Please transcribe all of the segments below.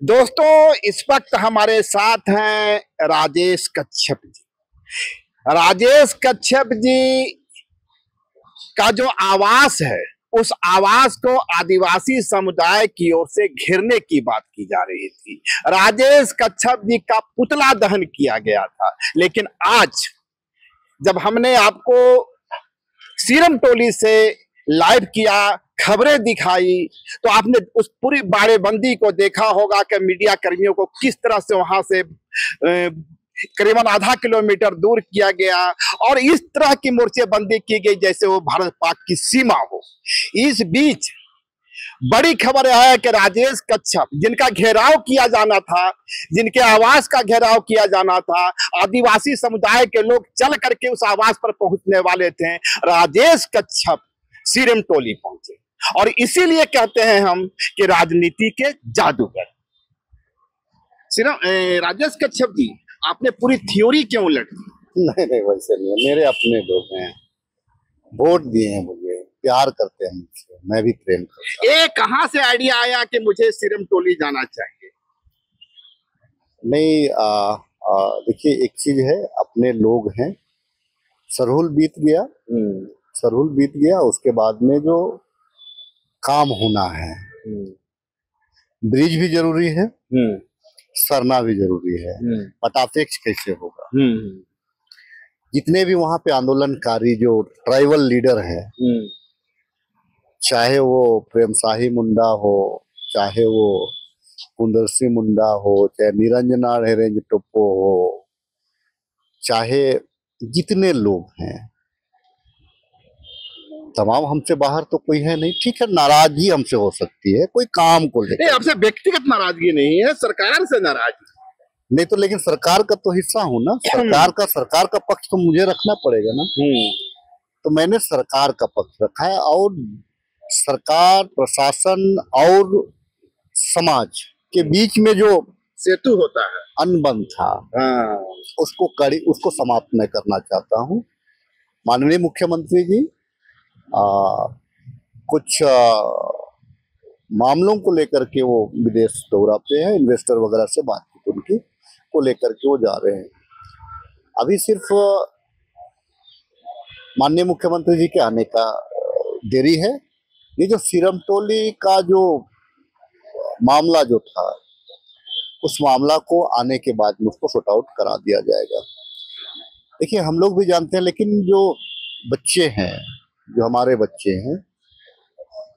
दोस्तों, इस वक्त हमारे साथ हैं राजेश कच्छप जी। राजेश कच्छप जी का जो आवास है, उस आवास को आदिवासी समुदाय की ओर से घेरने की बात की जा रही थी। राजेश कच्छप जी का पुतला दहन किया गया था, लेकिन आज जब हमने आपको सीरम टोली से लाइव किया, खबरें दिखाई, तो आपने उस पूरी बाड़ेबंदी को देखा होगा कि मीडिया कर्मियों को किस तरह से वहां से करीबन आधा किलोमीटर दूर किया गया और इस तरह की मोर्चेबंदी की गई जैसे वो भारत पाक की सीमा हो। इस बीच बड़ी खबर है कि राजेश कच्छप, जिनका घेराव किया जाना था, जिनके आवास का घेराव किया जाना था, आदिवासी समुदाय के लोग चल करके उस आवास पर पहुंचने वाले थे, राजेश कच्छप सीरम टोली पहुंचे। और इसीलिए कहते हैं हम कि राजनीति के जादूगर। राजेश कच्छप जी, आपने पूरी थ्योरी क्यों उलट दी? नहीं नहीं, वैसे नहीं है। मेरे अपने लोग हैं, वोट दिए हैं, मुझे प्यार करते हैं मुझसे, मैं भी प्रेम करता हूं। ये कहां से आइडिया आया कि मुझे सीरम टोली जाना चाहिए? नहीं, देखिए, एक चीज है, अपने लोग हैं। सरहुल बीत गया, सरहुल बीत गया, उसके बाद में जो काम होना है, ब्रिज भी जरूरी है, सरना भी जरूरी है। पटापेक्ष कैसे होगा? जितने भी वहां पे आंदोलनकारी जो ट्राइबल लीडर हैं, चाहे वो प्रेम शाही मुंडा हो, चाहे वो कुंदर सिंह मुंडा हो, चाहे निरंजना हेरेंज टोप्पो हो, चाहे जितने लोग हैं, तमाम हमसे बाहर तो कोई है नहीं। ठीक है, नाराजगी हमसे हो सकती है कोई काम को लेकर। नहीं, आपसे व्यक्तिगत नाराजगी नहीं है, सरकार से नाराजगी नहीं तो, लेकिन सरकार का तो हिस्सा हूं ना। सरकार का पक्ष तो मुझे रखना पड़ेगा ना। तो मैंने सरकार का पक्ष रखा है, और सरकार, प्रशासन और समाज के बीच में जो सेतु होता है, अनबन था, उसको समाप्त मैं करना चाहता हूं। माननीय मुख्यमंत्री जी कुछ मामलों को लेकर के वो विदेश दौरा पे है, इन्वेस्टर वगैरह से बातचीत उनकी को लेकर के वो जा रहे हैं। अभी सिर्फ माननीय मुख्यमंत्री जी के आने का देरी है। ये जो सीरम टोली का जो मामला जो था, उस मामला को आने के बाद में उसको सॉर्ट आउट करा दिया जाएगा। देखिए, हम लोग भी जानते हैं, लेकिन जो बच्चे हैं, जो हमारे बच्चे हैं,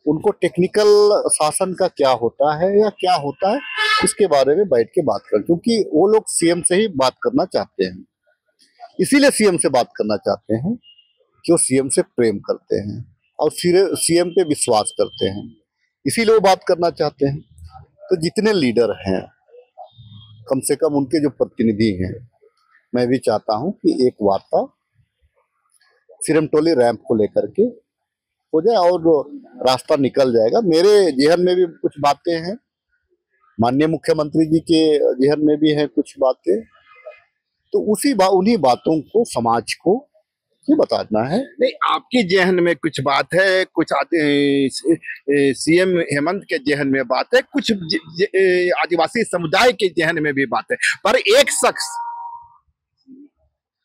उनको टेक्निकल शासन का क्या होता है या क्या होता है, इसके बारे में बैठ के बात कर, क्योंकि वो लोग सीएम से ही बात करना चाहते हैं। इसीलिए सीएम से बात करना चाहते हैं कि वो सीएम से प्रेम करते हैं और सीएम पे विश्वास करते हैं, इसीलिए वो बात करना चाहते हैं। तो जितने लीडर हैं, कम से कम उनके जो प्रतिनिधि हैं, मैं भी चाहता हूं कि एक वार्ता सीरम टोली रैंप को लेकर के हो जाए और रास्ता निकल जाएगा। मेरे जेहन में भी कुछ बातें हैं, माननीय मुख्यमंत्री जी के जेहन में भी हैं कुछ बातें, तो उन्हीं बातों को समाज को ये बताना है। नहीं, आपकी जेहन में कुछ बात है, कुछ सीएम हेमंत के जेहन में बात है, कुछ आदिवासी समुदाय के जेहन में भी बात है, पर एक शख्स,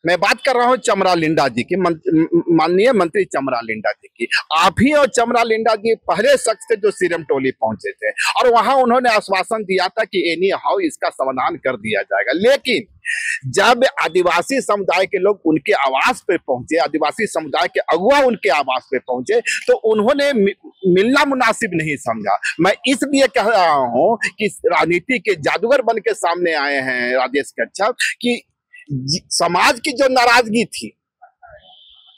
मैं बात कर रहा हूं चमरा लिंडा जी की, माननीय मंत्री चमरा लिंडा जी की। आप ही और चमरा लिंडा जी पहले शख्स थे जो सीरम टोली पहुंचे थे, और वहां उन्होंने आश्वासन दिया था कि एनी हाउ इसका समाधान कर दिया जाएगा। लेकिन जब आदिवासी समुदाय के लोग उनके आवास पे पहुंचे, आदिवासी समुदाय के अगुवा उनके आवास पे पहुंचे, तो उन्होंने मिलना मुनासिब नहीं समझा। मैं इसलिए कह रहा हूं कि राजनीति के जादूगर बन के सामने आए हैं राजेश कच्छप, कि समाज की जो नाराजगी थी,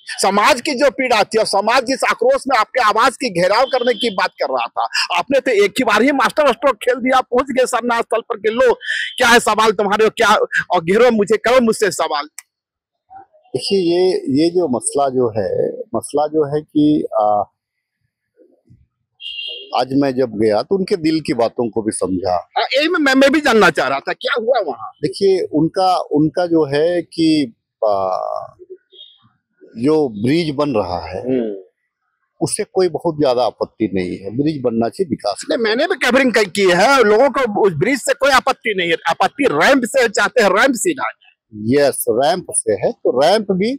समाज की जो पीड़ा थी, और समाज जिस आक्रोश में आपके आवाज की घेराव करने की बात कर रहा था, आपने तो एक ही बार ही मास्टर स्ट्रोक खेल दिया, पहुंच गए सरना स्थल पर के लो, क्या है सवाल तुम्हारे, क्या, और घेरो मुझे, करो मुझसे सवाल। देखिए, ये जो मसला जो है कि आज मैं जब गया तो उनके दिल की बातों को भी समझा। यही मैं भी जानना चाह रहा था, क्या हुआ वहां? देखिए, उनका जो है कि जो ब्रिज बन रहा है, उससे कोई बहुत ज्यादा आपत्ति नहीं है। ब्रिज बनना चाहिए, विकास। नहीं, मैंने भी कवरिंग की है, लोगों को उस ब्रिज से कोई आपत्ति नहीं है, आपत्ति रैंप से चाहते हैं, रैंप सीधा। यस, रैंप से है, तो रैंप भी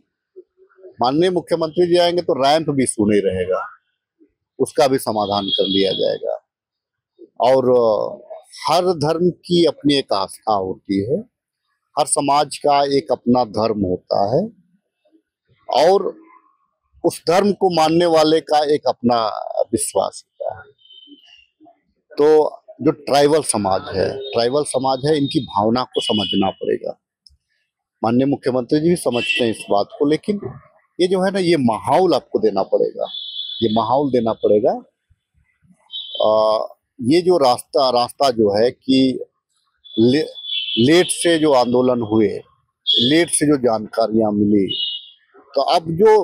माननीय मुख्यमंत्री जी आएंगे तो रैंप भी इशू नहीं रहेगा, उसका भी समाधान कर लिया जाएगा। और हर धर्म की अपनी एक आस्था होती है, हर समाज का एक अपना धर्म होता है, और उस धर्म को मानने वाले का एक अपना विश्वास होता है। तो जो ट्राइबल समाज है, इनकी भावना को समझना पड़ेगा। माननीय मुख्यमंत्री जी भी समझते हैं इस बात को, लेकिन ये जो है ना, ये माहौल आपको देना पड़ेगा, ये माहौल देना पड़ेगा। ये जो रास्ता जो है कि लेट से जो आंदोलन हुए, लेट से जो जानकारियां मिली, तो अब जो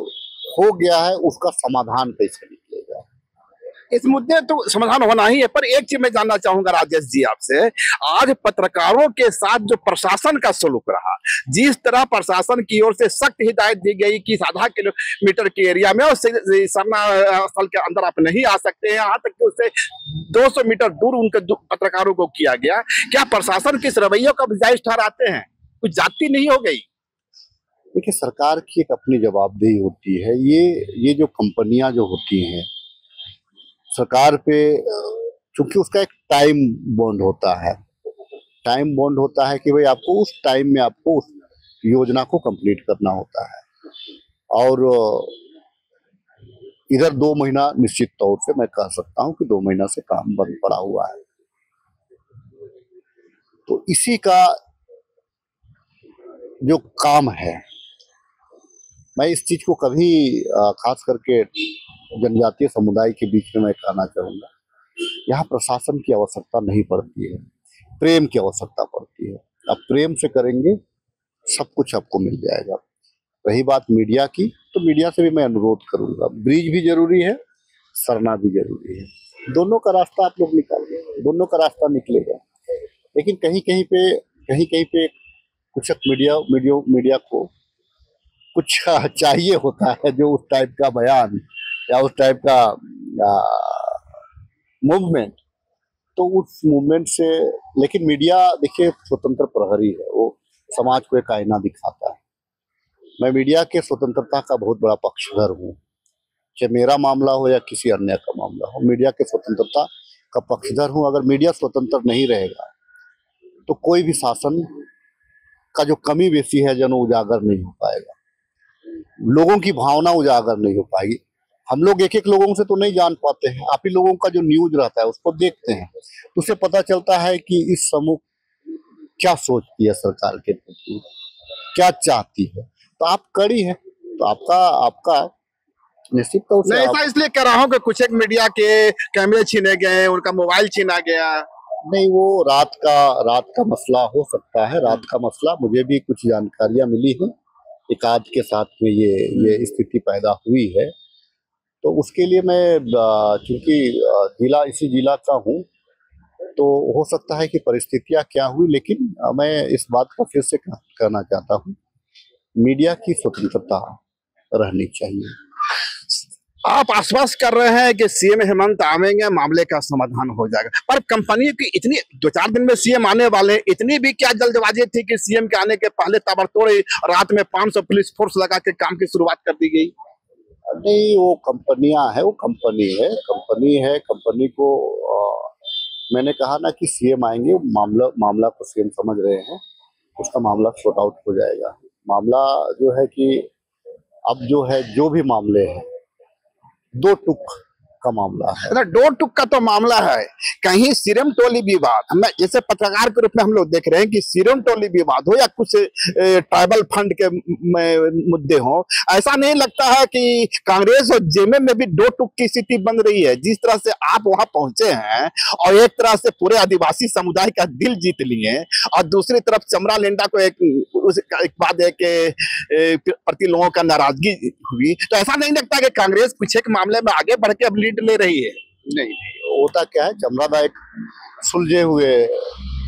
हो गया है उसका समाधान कैसे निकलेगा? इस मुद्दे तो समाधान होना ही है, पर एक चीज मैं जानना चाहूंगा राजेश जी आपसे, आज पत्रकारों के साथ जो प्रशासन का सलूक रहा, जिस तरह प्रशासन की ओर से सख्त हिदायत दी गई कि आधा किलोमीटर के एरिया में और सरना स्थल के अंदर आप नहीं आ सकते हैं, यहाँ तक कि उससे 200 मीटर दूर उनके पत्रकारों को किया गया, क्या प्रशासन किस रवैये को जायज ठहराते हैं? कुछ जाती नहीं हो गई? देखिए, सरकार की एक अपनी जवाबदेही होती है। ये जो कंपनियां जो होती हैं, सरकार पे चूंकि उसका एक टाइम बॉन्ड होता है, कि भाई आपको उस टाइम में आपको उस योजना को कंप्लीट करना होता है, और इधर 2 महीना निश्चित तौर से मैं कह सकता हूं कि 2 महीना से काम बंद पड़ा हुआ है। तो इसी का जो काम है, मैं इस चीज को कभी खास करके जनजातीय समुदाय के बीच में मैं कहना चाहूंगा, यहाँ प्रशासन की आवश्यकता नहीं पड़ती है, प्रेम की आवश्यकता पड़ती है। आप प्रेम से करेंगे, सब कुछ आपको मिल जाएगा। रही बात मीडिया की, तो मीडिया से भी मैं अनुरोध करूंगा, ब्रिज भी जरूरी है, सरना भी जरूरी है, दोनों का रास्ता आप लोग निकालिए, दोनों का रास्ता निकलेगा। लेकिन कहीं कहीं पे कुछ मीडिया को कुछ चाहिए होता है, जो उस टाइप का बयान या उस टाइप का मूवमेंट, तो उस मूवमेंट से। लेकिन मीडिया देखिए स्वतंत्र प्रहरी है, वो समाज को एक आईना दिखाता है। मैं मीडिया के स्वतंत्रता का बहुत बड़ा पक्षधर हूँ, चाहे मेरा मामला हो या किसी अन्य का मामला हो, मीडिया के स्वतंत्रता का पक्षधर हूँ। अगर मीडिया स्वतंत्र नहीं रहेगा तो कोई भी शासन का जो कमी बेसी है जन उजागर नहीं हो पाएगा, लोगों की भावना उजागर नहीं हो पाएगी। हम लोग एक लोगों से तो नहीं जान पाते हैं, आप ही लोगों का जो न्यूज रहता है उसको देखते हैं, तो उससे पता चलता है कि इस समूह क्या सोचती है, सरकार के प्रति क्या चाहती है। तो आप कड़ी है, तो आपका निश्चित तौर से। मैं ऐसा इसलिए कह रहा हूँ कि कुछ एक मीडिया के कैमरे छीने गए, उनका मोबाइल छीना गया। नहीं, वो रात का मसला हो सकता है, रात का मसला। मुझे भी कुछ जानकारियां मिली हैं, एक आध के साथ में ये स्थिति पैदा हुई है। तो उसके लिए मैं चूंकि इसी जिला का हूँ, तो हो सकता है कि परिस्थितियां क्या हुई, लेकिन मैं इस बात का फिर से कहना चाहता हूँ, मीडिया की स्वतंत्रता रहनी चाहिए। आप आश्वस्त कर रहे हैं कि सीएम हेमंत आवेंगे, मामले का समाधान हो जाएगा, पर कंपनी की इतनी 2-4 दिन में सीएम आने वाले, इतनी भी क्या जल्दबाजी थी कि सीएम के आने के पहले ताबड़तोड़ रात में 500 पुलिस फोर्स लगा के काम की शुरुआत कर दी गई? नहीं, वो कंपनियां है, वो कंपनी है। कंपनी को मैंने कहा ना कि सीएम आएंगे, मामला को सीएम समझ रहे हैं, उसका मामला सॉर्ट आउट हो जाएगा। मामला जो है कि अब जो है, जो भी मामले हैं, 2 टुक का मामला है। 2 टुक का तो मामला है, कहीं सीरम टोली विवाद, हम जैसे पत्रकार के रूप में हम लोग देख रहे हैं कि सीरम टोली विवाद हो या कुछ ट्राइबल फंड के मुद्दे हो, ऐसा नहीं लगता है कि कांग्रेस और जेएमएम में भी 2 टुक की स्थिति बन रही है? जिस तरह से आप वहां पहुंचे हैं और एक तरह से पूरे आदिवासी समुदाय का दिल जीत लिए, और दूसरी तरफ चमरा लेंडा को एक बात है कि प्रति लोगों का नाराजगी हुई, तो ऐसा नहीं लगता कि कांग्रेस कुछ एक मामले में आगे बढ़ के अब लीड ले रही है? नहीं, होता क्या है, चमरादा एक सुलझे हुए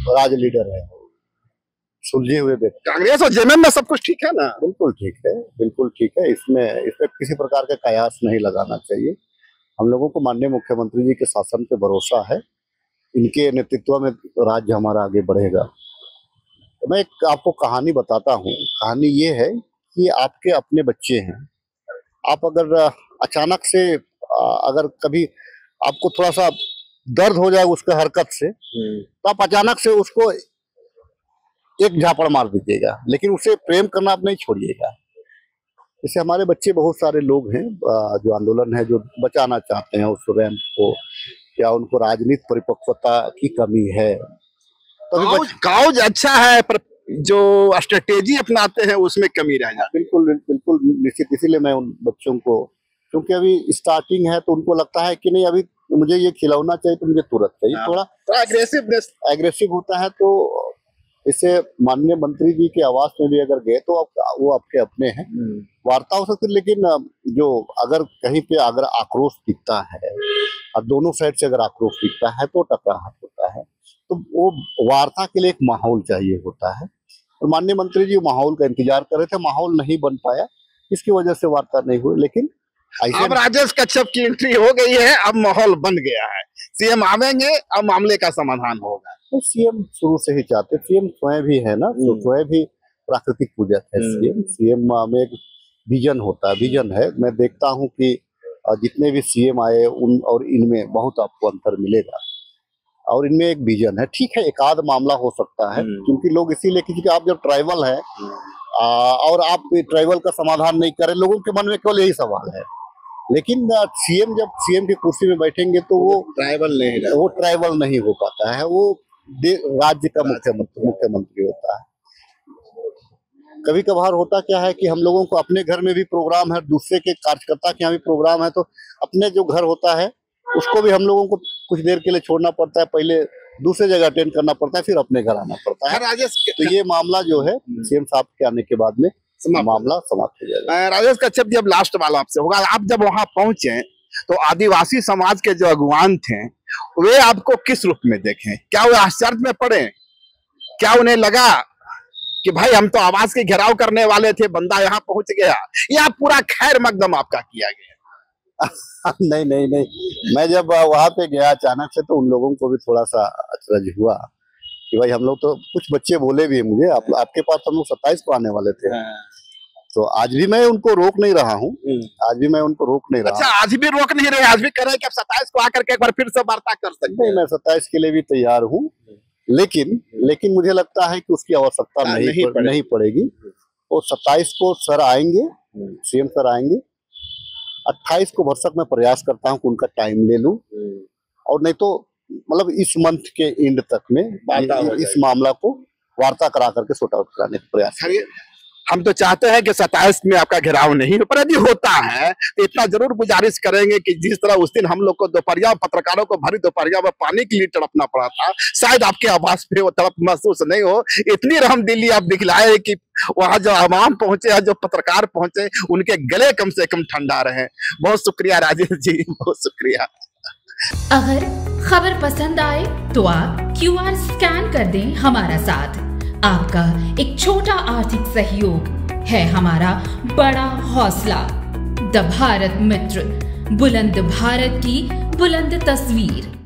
राज लीडर है, सुलझे हुए व्यक्ति। कांग्रेस और जेएमएम में सब कुछ ठीक है ना? बिल्कुल ठीक है, बिल्कुल ठीक है। इसमें किसी प्रकार का कयास नहीं लगाना चाहिए। हम लोगों को माननीय मुख्यमंत्री जी के शासन पे भरोसा है, इनके नेतृत्व में राज्य हमारा आगे बढ़ेगा। तो मैं एक आपको कहानी बताता हूँ। कहानी ये है कि आपके अपने बच्चे हैं, आप अगर अचानक से अगर कभी आपको थोड़ा सा दर्द हो जाए उसके हरकत से, तो आप अचानक से उसको एक झापड़ मार दीजिएगा, लेकिन उसे प्रेम करना आप नहीं छोड़िएगा। जैसे हमारे बच्चे बहुत सारे लोग हैं जो आंदोलन है, जो बचाना चाहते हैं उस रैंप को, या उनको राजनीतिक परिपक्वता की कमी है। तो काउज अच्छा है, पर जो स्ट्रेटेजी अपनाते हैं उसमें कमी रह जाती है। बिल्कुल बिल्कुल निश्चित। इसीलिए मैं उन बच्चों को, क्योंकि अभी स्टार्टिंग है तो उनको लगता है कि नहीं अभी मुझे ये खिलौना चाहिए तो मुझे तुरंत चाहिए, थोड़ा एग्रेसिव होता है। तो इससे माननीय मंत्री जी के आवास में भी अगर गए तो वो आपके अपने हैं, वार्ता हो सकती है। लेकिन जो अगर कहीं पे अगर आक्रोश दिखता है और दोनों साइड से अगर आक्रोश दिखता है तो टकराहट होता है, तो वो वार्ता के लिए एक माहौल चाहिए होता है। और माननीय मंत्री जी माहौल का इंतजार कर रहे थे, माहौल नहीं बन पाया, इसकी वजह से वार्ता नहीं हुई। लेकिन अब राजेश कच्छप की एंट्री हो गई है, अब माहौल बन गया है, सीएम आवेंगे, अब मामले का समाधान होगा। सीएम शुरू से ही चाहते, सीएम स्वयं भी है ना, स्वयं भी प्राकृतिक पूजक है। सीएम में एक विजन होता है, विजन है। मैं देखता हूँ कि जितने भी सीएम आए उन और इनमें बहुत आपको अंतर मिलेगा, और इनमें एक विजन है। ठीक है, एक आध मामला हो सकता है, क्योंकि लोग इसीलिए, क्योंकि आप जब ट्राइबल है और आप ट्राइबल का समाधान नहीं करें, लोगों के मन में केवल यही सवाल है। लेकिन सीएम जब सीएम की कुर्सी में बैठेंगे तो वो ट्राइबल नहीं हो पाता है, वो राज्य का मुख्यमंत्री होता है। कभी कभार होता क्या है कि हम लोगों को अपने घर में भी प्रोग्राम है, दूसरे के कार्यकर्ता के यहाँ भी प्रोग्राम है, तो अपने जो घर होता है उसको भी हम लोगों को कुछ देर के लिए छोड़ना पड़ता है, पहले दूसरे जगह अटेंड करना पड़ता है, फिर अपने घर आना पड़ता है। तो ये मामला जो है सीएम साहब के आने के बाद में मामला समाप्त हो जाएगा। राजेश कच्छप जी, अब लास्ट वाला आपसे होगा, आप जब वहां पहुंचे तो आदिवासी समाज के जो अगुवान थे वे आपको किस रूप में देखें? क्या वे आश्चर्य में पड़े? क्या उन्हें लगा कि भाई हम तो आवास के घेराव करने वाले थे, बंदा यहाँ पहुंच गया, या पूरा खैर मकदम आपका किया गया? नहीं, मैं जब वहां पे गया अचानक से, तो उन लोगों को भी थोड़ा सा अचरज हुआ कि भाई हम लोग तो, कुछ बच्चे बोले भी मुझे आपके पास हम लोग 27 को आने वाले थे। तो आज भी मैं उनको रोक नहीं रहा हूँ, आज भी मैं उनको रोक नहीं रहा। अच्छा, आज भी रोक नहीं रहे, आज भी कह रहे हैं कि आप 27 को आकर के एक बार फिर से वार्ता कर सकते हैं। नहीं, मैं 27 के लिए भी तैयार हूँ, लेकिन मुझे लगता है कि उसकी आवश्यकता नहीं पड़ेगी। और 27 को सर आएंगे, सीएम सर आएंगे। 28 को भरसक मैं प्रयास करता हूँ कि उनका टाइम ले लूं, और नहीं तो मतलब इस मंथ के एंड तक में इस मामला को वार्ता करा करके सॉर्ट आउट कराने का प्रयास करें। हम तो चाहते हैं कि 27 में आपका घेराव नहीं हो, पर यदि होता है तो इतना जरूर गुजारिश करेंगे कि जिस तरह उस दिन हम लोग को दोपहरिया, पत्रकारों को भरी दोपहरिया में पानी के लिए तड़पना पड़ा था, शायद आपके आवास पे वो तड़प महसूस नहीं हो। इतनी रहमदिली आप दिखलाए कि वहां जो आवाम पहुंचे, जो पत्रकार पहुंचे, उनके गले कम से कम ठंडा रहे। बहुत शुक्रिया राजेश जी, बहुत शुक्रिया। अगर खबर पसंद आए तो आप QR स्कैन कर दें हमारा साथ। आपका एक छोटा आर्थिक सहयोग है हमारा बड़ा हौसला। द भारत मित्र, बुलंद भारत की बुलंद तस्वीर।